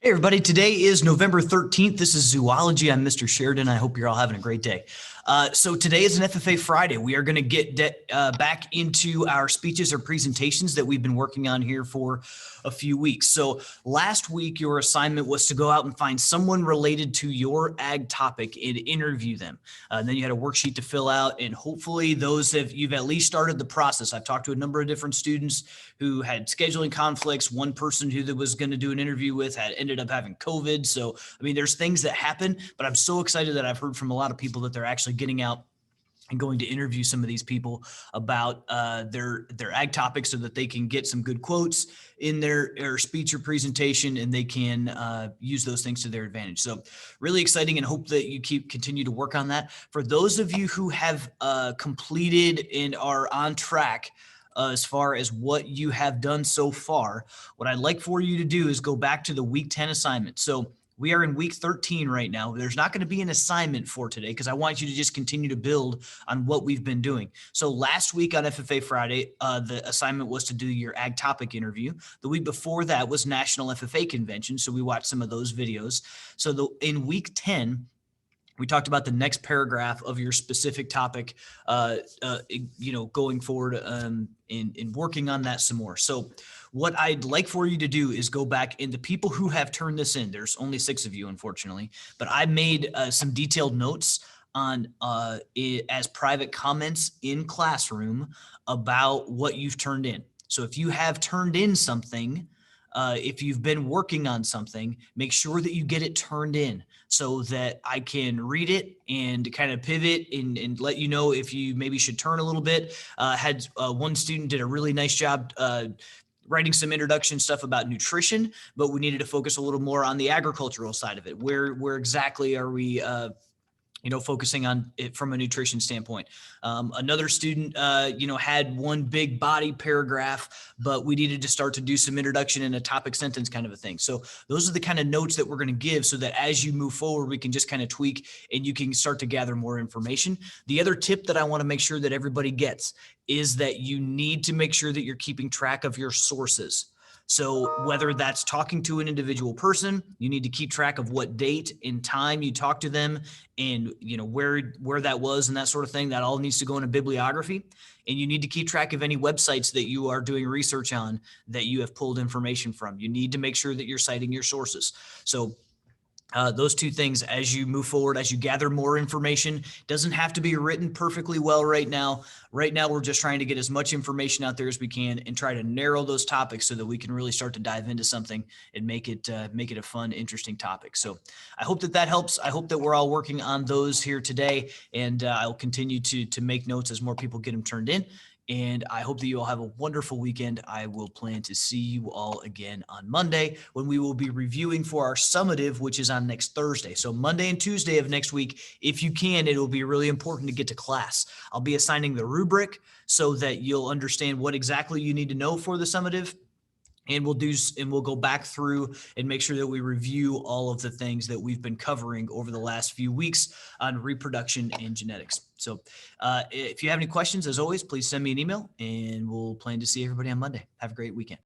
Hey everybody, today is November 13th. This is Zoology. I'm Mr. Sheridan. I hope you're all having a great day. So today is an FFA Friday. We are going to get back into our speeches or presentations that we've been working on here for a few weeks. So last week, your assignment was to go out and find someone related to your ag topic and interview them. And then you had a worksheet to fill out, and hopefully you've at least started the process. I've talked to a number of different students who had scheduling conflicts. One person who was going to do an interview with had ended up having COVID. So, I mean, there's things that happen, but I'm so excited that I've heard from a lot of people that they're actually getting out and going to interview some of these people about their ag topics so that they can get some good quotes in their speech or presentation, and they can use those things to their advantage. So really exciting, and hope that you continue to work on that. For those of you who have completed and are on track as far as what you have done so far, what I'd like for you to do is go back to the week 10 assignment. So we are in week 13 right now. There's not going to be an assignment for today because I want you to just continue to build on what we've been doing. So last week on FFA Friday, the assignment was to do your ag topic interview. The week before that was National FFA Convention. So we watched some of those videos. So in week 10, we talked about the next paragraph of your specific topic, going forward in working on that some more. So what I'd like for you to do is go back, and the people who have turned this in, there's only 6 of you, unfortunately, but I made some detailed notes on as private comments in classroom about what you've turned in. So if you have turned in something, if you've been working on something, make sure that you get it turned in so that I can read it and kind of pivot and let you know if you maybe should turn a little bit. Had one student did a really nice job writing some introduction stuff about nutrition, but we needed to focus a little more on the agricultural side of it. Where exactly are we focusing on it from a nutrition standpoint? Another student, had one big body paragraph, but we needed to start to do some introduction in a topic sentence kind of a thing. So those are the kind of notes that we're going to give so that as you move forward, we can just kind of tweak and you can start to gather more information. The other tip that I want to make sure that everybody gets is that you need to make sure that you're keeping track of your sources. So whether that's talking to an individual person, you need to keep track of what date and time you talked to them, and where that was and that sort of thing. That all needs to go in a bibliography. And you need to keep track of any websites that you are doing research on that you have pulled information from. You need to make sure that you're citing your sources. So those two things, as you move forward, as you gather more information, doesn't have to be written perfectly well right now. Right now, we're just trying to get as much information out there as we can and try to narrow those topics so that we can really start to dive into something and make it a fun, interesting topic. So I hope that helps. I hope that we're all working on those here today, and I'll continue to make notes as more people get them turned in. And I hope that you all have a wonderful weekend. I will plan to see you all again on Monday when we will be reviewing for our summative, which is on next Thursday. So Monday and Tuesday of next week, if you can, it will be really important to get to class. I'll be assigning the rubric so that you'll understand what exactly you need to know for the summative. And we'll go back through and make sure that we review all of the things that we've been covering over the last few weeks on reproduction and genetics. So if you have any questions, as always, please send me an email, and we'll plan to see everybody on Monday. Have a great weekend.